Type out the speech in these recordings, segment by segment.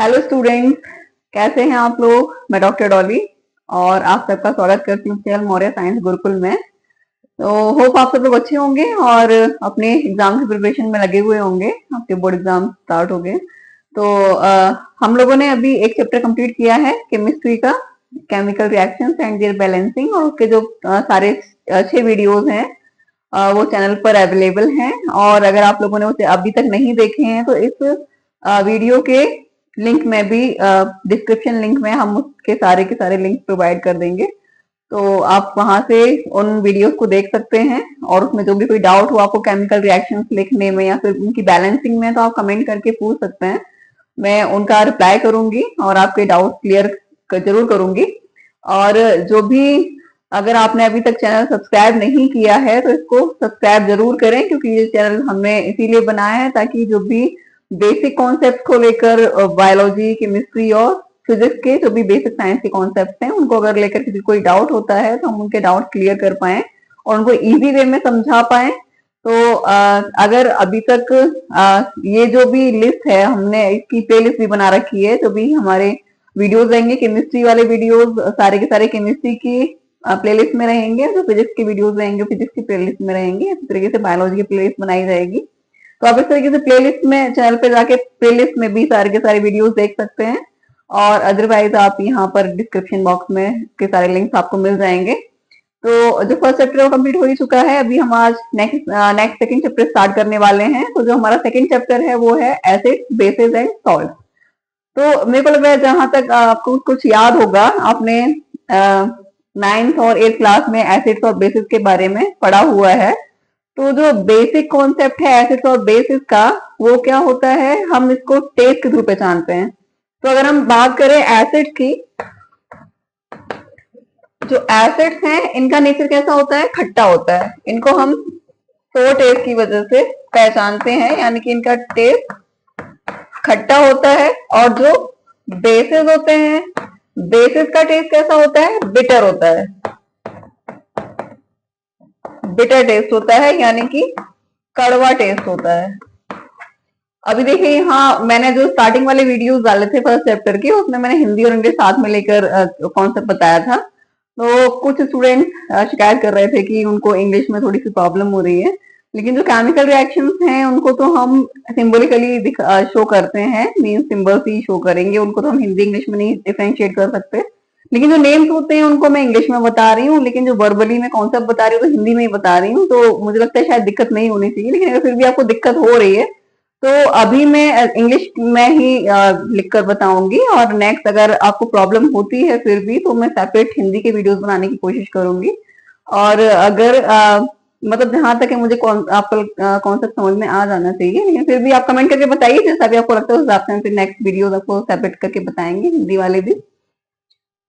Hello students, कैसे हैं आप लोग। मैं डॉक्टर डॉली और आप सबका स्वागत करती हूँ CL मौर्य साइंस गुरुकुल में। तो होप आप सब लोग अच्छे होंगे और अपने एग्जाम की प्रिपरेशन में लगे हुए होंगे। आपके बोर्ड एग्जाम स्टार्ट हो गए। तो हम लोगों ने अभी एक चैप्टर कंप्लीट किया है केमिस्ट्री का, chemical reactions and their balancing, और उसके जो सारे 6 वीडियोज हैं वो चैनल पर अवेलेबल हैं। और अगर आप लोगों ने उसे अभी तक नहीं देखे हैं तो इस वीडियो के लिंक में भी, डिस्क्रिप्शन लिंक में हम उसके सारे के सारे लिंक प्रोवाइड कर देंगे। तो आप वहां से उन वीडियोस को देख सकते हैं और उसमें जो भी कोई डाउट हो आपको केमिकल रिएक्शंस लिखने में या फिर उनकी बैलेंसिंग में, तो आप कमेंट करके पूछ सकते हैं। मैं उनका रिप्लाई करूंगी और आपके डाउट क्लियर जरूर करूंगी। और जो भी, अगर आपने अभी तक चैनल सब्सक्राइब नहीं किया है तो इसको सब्सक्राइब जरूर करें, क्योंकि ये चैनल हमने इसीलिए बनाया है ताकि जो भी बेसिक कॉन्सेप्ट को लेकर, बायोलॉजी, केमिस्ट्री और फिजिक्स के जो भी बेसिक साइंस के कॉन्सेप्ट हैं उनको अगर लेकर किसी कोई डाउट होता है तो हम उनके डाउट क्लियर कर पाए और उनको इजी वे में समझा पाए। तो अगर अभी तक ये जो भी लिस्ट है, हमने इसकी प्लेलिस्ट भी बना रखी है। जो भी हमारे वीडियोस रहेंगे, केमिस्ट्री वाले वीडियोस सारे के सारे केमिस्ट्री की प्लेलिस्ट में रहेंगे, जो फिजिक्स के वीडियोस रहेंगे फिजिक्स की प्लेलिस्ट में रहेंगे। इसी तरीके से बायोलॉजी की प्लेलिस्ट बनाई जाएगी। तो आप इस तरीके से प्लेलिस्ट में, चैनल पे जाके प्लेलिस्ट में भी सारे के सारे वीडियोस देख सकते हैं। और अदरवाइज आप यहाँ पर डिस्क्रिप्शन बॉक्स में के सारे लिंक्स आपको मिल जाएंगे। तो जो फर्स्ट चैप्टर वो कंप्लीट हो ही चुका है। अभी हम आज नेक्स्ट सेकंड चैप्टर स्टार्ट करने वाले हैं। तो जो हमारा सेकंड चैप्टर है वो है एसिड, बेसिस एंड सॉल्ट। तो मेरे को लग रहा है जहां तक आपको कुछ याद होगा, आपने 9th और 8th क्लास में एसिड्स और बेसिस के बारे में पढ़ा हुआ है। तो जो बेसिक कॉन्सेप्ट है एसिड्स और बेसिस का, वो क्या होता है, हम इसको टेस्ट के थ्रू पहचानते हैं। तो अगर हम बात करें एसिड की, जो एसिड्स हैं इनका नेचर कैसा होता है, खट्टा होता है। इनको हम सोर टेस्ट की वजह से पहचानते हैं, यानी कि इनका टेस्ट खट्टा होता है। और जो बेसिस होते हैं, बेसिस का टेस्ट कैसा होता है, बिटर होता है। बिटर टेस्ट होता है, यानी कि कड़वा टेस्ट होता है। अभी देखिए यहाँ मैंने जो स्टार्टिंग वाले वीडियोस डाले थे फर्स्ट चैप्टर के, उसमें मैंने हिंदी और इंग्लिश साथ में लेकर कॉन्सेप्ट बताया था। तो कुछ स्टूडेंट्स शिकायत कर रहे थे कि उनको इंग्लिश में थोड़ी सी प्रॉब्लम हो रही है। लेकिन जो केमिकल रिएक्शंस हैं उनको तो हम सिंबलिकली शो करते हैं, मीन सिंबल्स ही शो करेंगे। उनको तो हम हिंदी इंग्लिश में नहीं डिफरेंशिएट कर सकते। लेकिन जो नेम्स होते हैं उनको मैं इंग्लिश में बता रही हूँ, लेकिन जो वर्बली में कॉन्सेप्ट बता रही हूँ तो हिंदी में ही बता रही हूँ। तो मुझे लगता है शायद दिक्कत नहीं होनी चाहिए, लेकिन अगर फिर भी आपको दिक्कत हो रही है तो अभी मैं इंग्लिश में ही लिखकर बताऊंगी। और नेक्स्ट अगर आपको प्रॉब्लम होती है फिर भी, तो मैं सेपरेट हिंदी के वीडियोस बनाने की कोशिश करूंगी। और अगर मतलब जहां तक है मुझे आपका कॉन्सेप्ट समझ में आ जाना चाहिए, लेकिन फिर भी आप कमेंट करके बताइए जैसा भी आपको लगता है उस हिसाब से हम फिर नेक्स्ट वीडियोस आपको सेपरेट करके बताएंगे, हिंदी वाले भी।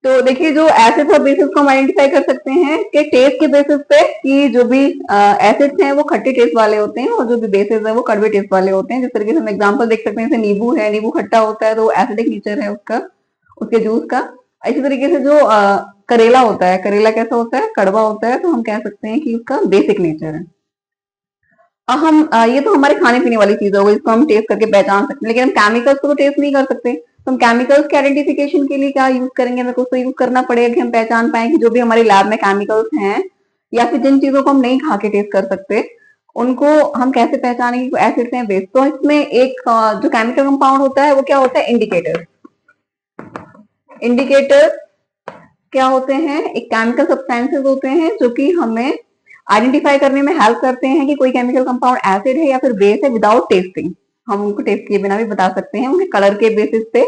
तो देखिए जो एसिड्स और बेसिस को हम आइडेंटिफाई कर सकते हैं कि टेस्ट के बेसिस पे, कि जो भी एसिड्स हैं वो खट्टे टेस्ट वाले होते हैं और जो भी बेसिस है वो कड़वे टेस्ट वाले होते हैं। जिस तरीके से हम एग्जांपल देख सकते हैं, जैसे नींबू है, नींबू खट्टा होता है तो एसिडिक नेचर है उसका, उसके जूस का। इसी तरीके से जो करेला होता है, करेला कैसा होता है, कड़वा होता है, तो हम कह सकते हैं कि उसका बेसिक नेचर है। अब हम ये तो हमारे खाने पीने वाली चीज हो गई, जिसको हम टेस्ट करके पहचान सकते हैं। लेकिन हम केमिकल्स को तो टेस्ट नहीं कर सकते। तो हम केमिकल्स के आइडेंटिफिकेशन के लिए क्या यूज करेंगे, हमें कुछ तो यूज करना पड़ेगा कि हम पहचान पाए कि जो भी हमारे लैब में केमिकल्स हैं या फिर जिन चीजों को हम नहीं खा के टेस्ट कर सकते, उनको हम कैसे पहचानेंगे कि एसिड्स हैं, बेस। तो इसमें एक जो केमिकल कंपाउंड होता है वो क्या होता है, इंडिकेटर। इंडिकेटर क्या होते हैं, एक केमिकल सब्सटेंसेस होते हैं जो कि हमें आइडेंटिफाई करने में हेल्प करते हैं कि कोई केमिकल कंपाउंड एसिड है या फिर बेस है, विदाउट टेस्टिंग। हम उनको टेस्ट किए बिना भी बता सकते हैं, उनके कलर के बेसिस पे,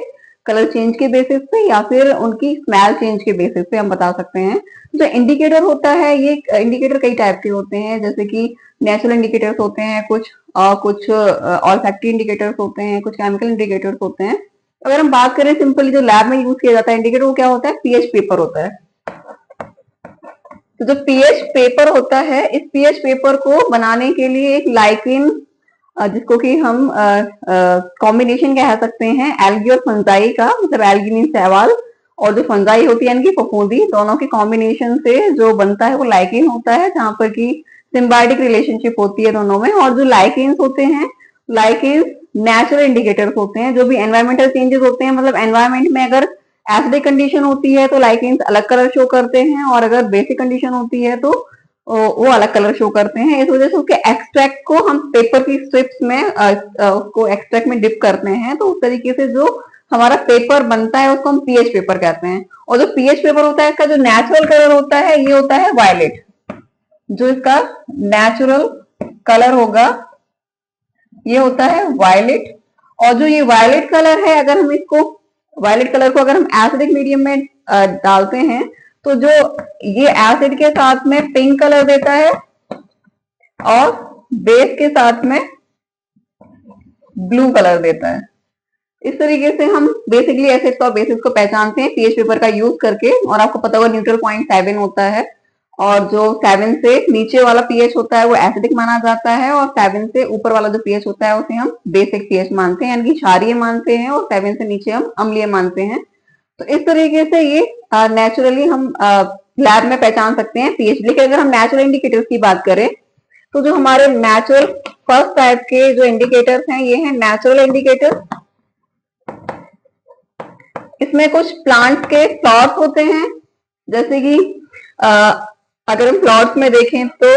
कलर चेंज के बेसिस पे, या फिर उनकी स्मेल चेंज के बेसिस पे हम बता सकते हैं। जो इंडिकेटर होता है, ये इंडिकेटर कई टाइप के होते हैं, जैसे कि नेचुरल इंडिकेटर्स होते हैं कुछ ऑल्फैक्टरी इंडिकेटर्स होते हैं, कुछ केमिकल इंडिकेटर्स होते हैं। अगर हम बात करें सिंपली जो लैब में यूज किया जाता है इंडिकेटर, वो क्या होता है, पीएच पेपर होता है। तो जो पीएच पेपर होता है, इस पीएच पेपर को बनाने के लिए एक लाइकिन, जिसको कि हम कॉम्बिनेशन कह सकते हैं एल्गी और फंजाई का, मतलब एल्गी मीन शैवाल और जो फंजाई होती है इनकी फफूंदी, दोनों के कॉम्बिनेशन से जो बनता है वो लाइकिन होता है, जहां पर की सिम्बायोटिक रिलेशनशिप होती है दोनों में। और जो लाइकिन्स होते हैं लाइकेन्स नेचुरल इंडिकेटर्स होते हैं। जो भी एनवायरमेंटल चेंजेस होते हैं, मतलब एनवायरमेंट में अगर एसिडिक कंडीशन होती है तो लाइकेन्स अलग कलर शो करते हैं, और अगर बेसिक कंडीशन होती है तो वो अलग कलर शो करते हैं। इस वजह से उसके एक्सट्रैक्ट को हम पेपर की स्ट्रिप्स में उसको एक्सट्रैक्ट में डिप करते हैं, तो उस तरीके से जो हमारा पेपर बनता है उसको हम पीएच पेपर कहते हैं। और जो पीएच पेपर होता है इसका जो नेचुरल कलर होता है ये होता है वायलेट। जो इसका नेचुरल कलर होगा ये होता है वायलेट। और जो ये वायलेट कलर है, अगर हम इसको वायलेट कलर को अगर हम एसिडिक मीडियम में डालते हैं तो जो ये एसिड के साथ में पिंक कलर देता है और बेस के साथ में ब्लू कलर देता है। इस तरीके से हम बेसिकली एसिड्स और बेसिस को पहचानते हैं पीएच पेपर का यूज करके। और आपको पता होगा न्यूट्रल पॉइंट 7 होता है, और जो 7 से नीचे वाला पीएच होता है वो एसिडिक माना जाता है, और 7 से ऊपर वाला जो पीएच होता है उसे हम बेसिक पीएच मानते हैं, यानी कि क्षारीय मानते हैं, और 7 से नीचे हम अम्लीय मानते हैं। तो इस तरीके से ये नेचुरली हम लैब में पहचान सकते हैं पीएच। लेकिन अगर हम नेचुरल इंडिकेटर्स की बात करें तो जो हमारे नेचुरल फर्स्ट टाइप के जो इंडिकेटर्स हैं ये हैं नेचुरल इंडिकेटर। इसमें कुछ प्लांट्स के फ्लावर्स होते हैं, जैसे कि अगर हम फ्लावर्स में देखें तो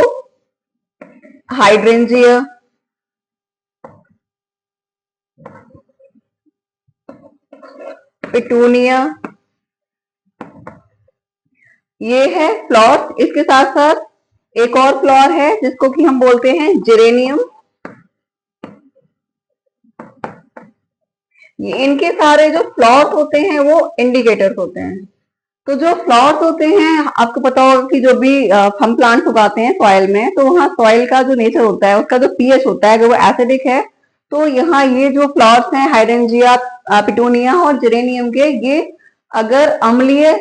हाइड्रेंजिया, पिटूनिया, ये है फ्लावर्स। इसके साथ साथ एक और फ्लावर है जिसको कि हम बोलते हैं जेरेनियम। ये इनके सारे जो फ्लावर्स होते हैं वो इंडिकेटर्स होते हैं। तो जो फ्लावर्स होते हैं, आपको पता होगा कि जो भी हम प्लांट्स उगाते हैं सॉइल में, तो वहाँ सॉइल का जो नेचर होता है उसका जो पीएच होता है अगर वो एसिडिक है तो यहाँ ये जो फ्लावर्स हैं हाइड्रेंजिया, पिटूनिया और जेरेनियम के, ये अगर अम्लीय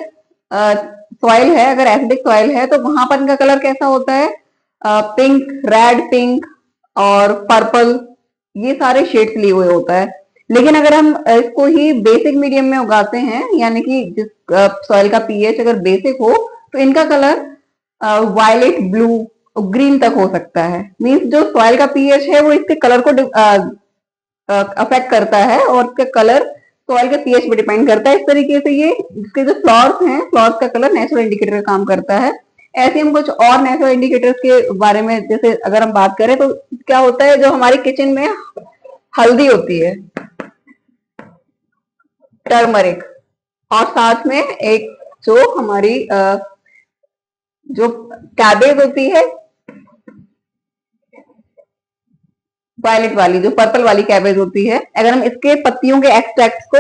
सॉइल है, अगर एसिडिक सॉइल है, तो वहां पर इनका कलर कैसा होता है? पिंक, रेड पिंक और पर्पल, ये सारे शेड्स लिए हुए होता है। लेकिन अगर हम इसको ही बेसिक मीडियम में उगाते हैं, यानी कि जिस सॉइल का पीएच अगर बेसिक हो, तो इनका कलर वायलेट, ब्लू, ग्रीन तक हो सकता है। मीन्स जो सॉइल का पीएच है वो इसके कलर को अफेक्ट करता है, और इसका कलर सॉइल के पीएच पे डिपेंड करता है। इस तरीके से ये इसके जो फ्लावर्स हैं, फ्लावर्स का कलर नेचुरल इंडिकेटर का काम करता है। ऐसे हम कुछ और नेचुरल इंडिकेटर्स के बारे में, जैसे अगर हम बात करें तो क्या होता है, जो हमारी किचन में हल्दी होती है, टर्मरिक, और साथ में एक जो हमारी जो कैबेज होती है वायलेट वाली, जो पर्पल वाली कैबेज होती है, अगर हम इसके पत्तियों के एक्सट्रैक्ट्स को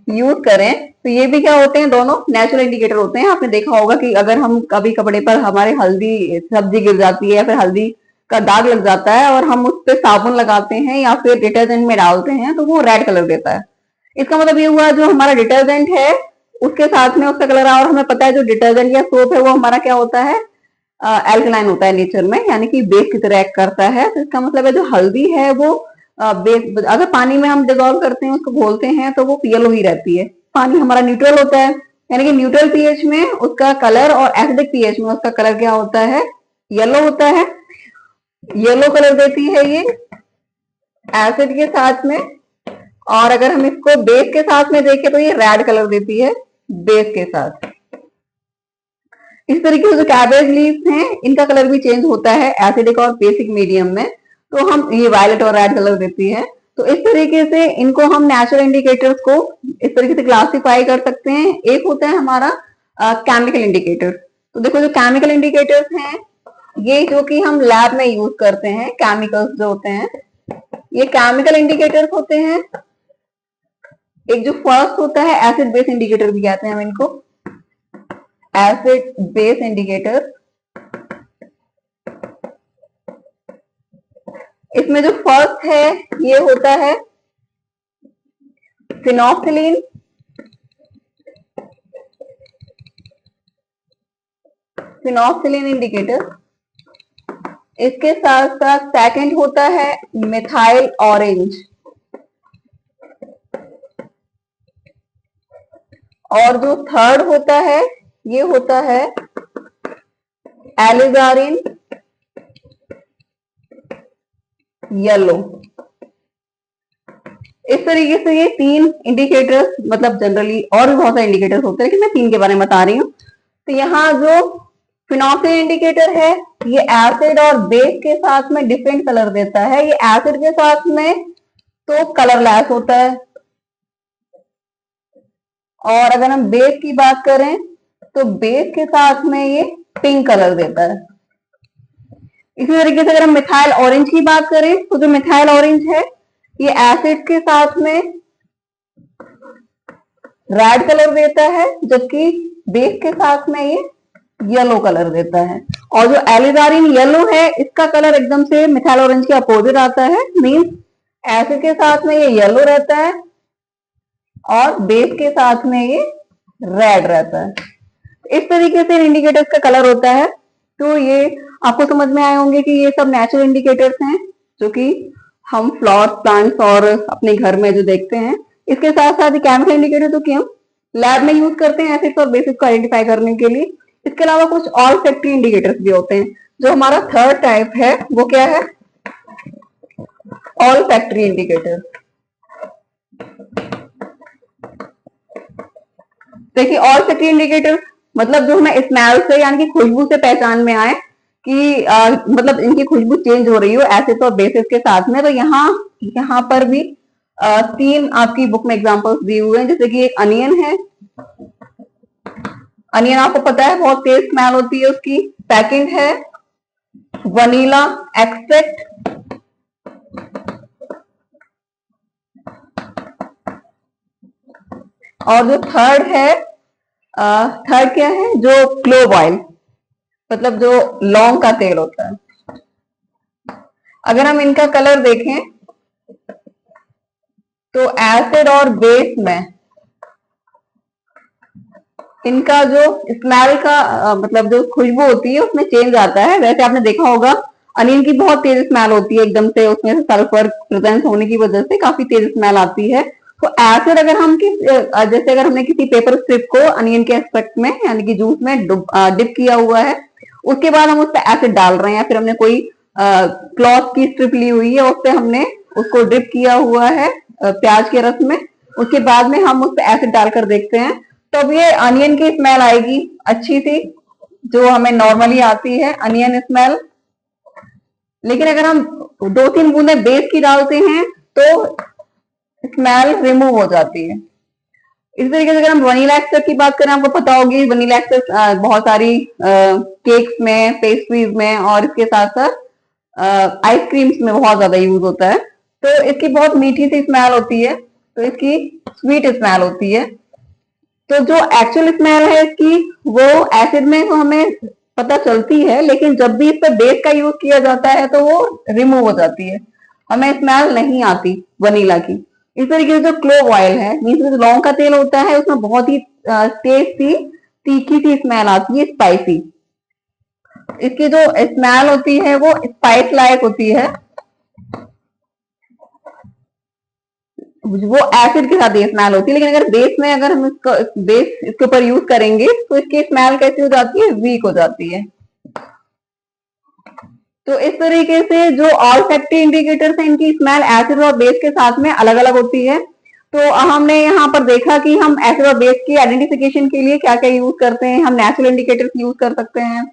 यूज करें तो ये भी क्या होते हैं, दोनों नेचुरल इंडिकेटर होते हैं। आपने देखा होगा कि अगर हम कभी कपड़े पर हमारे हल्दी सब्जी गिर जाती है या फिर हल्दी का दाग लग जाता है और हम उस पर साबुन लगाते हैं या फिर डिटर्जेंट में डालते हैं तो वो रेड कलर देता है। इसका मतलब ये हुआ जो हमारा डिटर्जेंट है उसके साथ में उसका कलर, और हमें पता है जो डिटर्जेंट या सोप है वो हमारा क्या होता है, एल्कलाइन होता है नेचर में, यानी कि बेस की तरह एक्ट करता है। तो इसका मतलब है जो हल्दी है वो बेस, अगर पानी में हम डिजोल्व करते हैं, उसको घोलते हैं, तो वो येलो ही रहती है। पानी हमारा न्यूट्रल होता है, यानी कि न्यूट्रल पीएच में उसका कलर और एसिडिक पीएच में उसका कलर क्या होता है, येलो होता है। येलो कलर देती है ये एसिड के साथ में, और अगर हम इसको बेस के साथ में देखें तो ये रेड कलर देती है बेस के साथ। इस तरीके से जो कैबेज लीव्स हैं इनका कलर भी चेंज होता है एसिडिक और बेसिक मीडियम में, तो हम ये वायलेट और रेड कलर देती है। तो इस तरीके से इनको हम नेचुरल इंडिकेटर्स को इस तरीके से क्लासिफाई कर सकते हैं। एक होता है हमारा केमिकल इंडिकेटर। तो देखो जो केमिकल इंडिकेटर्स हैं ये जो कि हम लैब में यूज करते हैं, केमिकल्स जो होते हैं ये केमिकल इंडिकेटर्स होते हैं। एक जो फर्स्ट होता है एसिड बेस इंडिकेटर भी कहते हैं हम इनको, एसिड बेस इंडिकेटर। इसमें जो फर्स्ट है ये होता है फिनोक्सिलिन, फिनोक्सिलिन इंडिकेटर। इसके साथ साथ सेकंड होता है मिथाइल ऑरेंज, और जो थर्ड होता है ये होता है एलिजारिन येलो। इस तरीके से ये 3 इंडिकेटर्स, मतलब जनरली और भी बहुत सारे इंडिकेटर्स होते हैं, लेकिन मैं 3 के बारे में बता रही हूँ। तो यहाँ जो फिनोक्सिल इंडिकेटर है, ये एसिड और बेस के साथ में डिफरेंट कलर देता है। ये एसिड के साथ में तो कलरलेस होता है, और अगर हम बेस की बात करें तो बेस के साथ में ये पिंक कलर देता है। इसी तरीके से अगर हम मिथाइल ऑरेंज की बात करें तो जो मिथाइल ऑरेंज है, ये एसिड के साथ में रेड कलर देता है, जबकि बेस के साथ में ये येलो कलर देता है। और जो एलिजारिन येलो है, इसका कलर एकदम से मिथाइल ऑरेंज के अपोजिट आता है। मींस एसिड के साथ में ये येलो रहता है और बेस के साथ में ये रेड रहता है। इस तरीके से इंडिकेटर्स का कलर होता है। तो ये आपको समझ में आए होंगे कि ये सब नेचुरल इंडिकेटर्स हैं, जो कि हम फ्लावर्स, प्लांट्स और अपने घर में जो देखते हैं। इसके साथ साथ केमिकल इंडिकेटर, तो कि हम लैब में यूज करते हैं एसिड्स और बेसिस को आइडेंटिफाई करने के लिए। इसके अलावा कुछ ऑल फैक्ट्री इंडिकेटर्स भी होते हैं। जो हमारा थर्ड टाइप है वो क्या है? All factory indicator. देखिए, ऑल फैक्ट्री इंडिकेटर मतलब जो हमें स्मेल से यानी कि खुशबू से पहचान में आए कि मतलब इनकी खुशबू चेंज हो रही हो एसिड और बेसिस के साथ में। तो यहाँ पर भी 3 आपकी बुक में एग्जांपल्स दिए हुए हैं। जैसे कि एक अनियन है। अनियन आपको पता है बहुत तेज स्मेल होती है उसकी। सेकंड है वनीला एक्सट्रैक्ट। और जो थर्ड है, थर्ड क्या है? जो क्लोव ऑयल, मतलब जो लौंग का तेल होता है। अगर हम इनका कलर देखें तो एसिड और बेस में इनका जो स्मेल का मतलब जो खुशबू होती है उसमें चेंज आता है। वैसे आपने देखा होगा अनियन की बहुत तेज स्मेल होती है, एकदम से उसमें से सल्फर प्रेजेंस होने की वजह से काफी तेज स्मेल आती है। तो एसिड अगर हम जैसे अगर हमने किसी पेपर स्ट्रिप को अनियन के एक्सट्रैक्ट में यानी कि जूस में डिप किया हुआ है, उसके बाद हम उस पर एसिड डाल रहे हैं, या फिर हमने कोई क्लॉथ की स्ट्रिप ली हुई है, उस पर हमने उसको डिप किया हुआ है प्याज के रस में, उसके बाद में हम उस पर एसिड डालकर देखते हैं, तब ये अनियन की स्मेल आएगी अच्छी सी, जो हमें नॉर्मली आती है अनियन स्मेल। लेकिन अगर हम 2-3 बूंदे बेस की डालते हैं तो स्मेल रिमूव हो जाती है। इस तरीके से अगर हम वनीला एक्सट्रैक्ट की बात करें, आपको पता होगी वनीला एक्सट्रैक्ट बहुत सारी केक्स में, पेस्ट्रीज में और इसके साथ साथ आइसक्रीम्स में बहुत ज्यादा यूज होता है। तो इसकी बहुत मीठी सी स्मेल होती है, तो इसकी स्वीट स्मेल होती है। तो जो एक्चुअल स्मेल है इसकी, वो एसिड में तो हमें पता चलती है, लेकिन जब भी इस पर बेस का यूज किया जाता है तो वो रिमूव हो जाती है, हमें स्मेल नहीं आती वनीला की। इस तरीके से जो क्लोव ऑयल है, मीन्स जो लौंग का तेल होता है, उसमें बहुत ही तेज सी तीखी सी स्मेल आती है, स्पाइसी। इसकी जो स्मेल होती है वो स्पाइस लाइक होती है, वो एसिड के साथ ये स्मेल होती है। लेकिन अगर बेस में अगर हम बेस इसके ऊपर यूज करेंगे तो इसकी स्मेल कैसी हो जाती है? वीक हो जाती है। तो इस तरीके से जो ऑल फैक्ट्री इंडिकेटर्स हैं, इनकी स्मेल एसिड और बेस के साथ में अलग अलग होती है। तो हमने यहाँ पर देखा कि हम एसिड और बेस की आइडेंटिफिकेशन के लिए क्या क्या यूज करते हैं। हम नेचुरल इंडिकेटर्स यूज कर सकते हैं,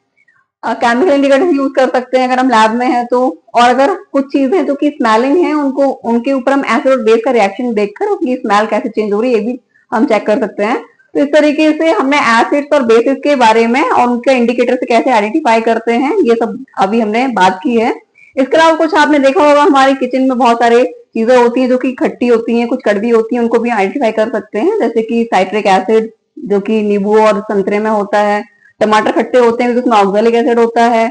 केमिकल इंडिकेटर्स यूज कर सकते हैं अगर हम लैब में है तो। और अगर कुछ चीजें जो कि स्मेलिंग है, उनको उनके ऊपर हम एसिड और बेस का रिएक्शन देखकर उनकी स्मेल कैसे चेंज हो रही है, ये भी हम चेक कर सकते हैं। तो इस तरीके से हमने एसिड्स और बेसिस के बारे में और उनके इंडिकेटर से कैसे आइडेंटिफाई करते हैं, ये सब अभी हमने बात की है। इसके अलावा कुछ आपने देखा होगा हमारे किचन में बहुत सारे चीजें होती हैं जो कि खट्टी होती हैं, कुछ कड़वी होती हैं, उनको भी आइडेंटिफाई कर सकते हैं। जैसे कि साइट्रिक एसिड जो कि नींबू और संतरे में होता है, टमाटर खट्टे होते हैं तो उसमें ऑक्सैलिक एसिड होता है,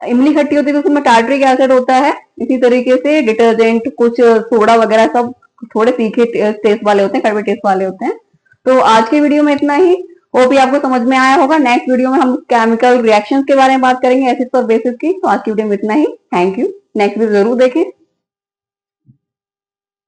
इमली खट्टी होती है तो उसमें टार्टरिक एसिड होता है। इसी तरीके से डिटर्जेंट, कुछ सोडा वगैरह सब थोड़े तीखे टेस्ट वाले होते हैं, कड़वे टेस्ट वाले होते हैं। तो आज की वीडियो में इतना ही, वो भी आपको समझ में आया होगा। नेक्स्ट वीडियो में हम केमिकल रिएक्शंस के बारे में बात करेंगे, एसिड्स और बेसिस की। तो आज की वीडियो में इतना ही। Thank you. नेक्स्ट वीडियो जरूर देखें।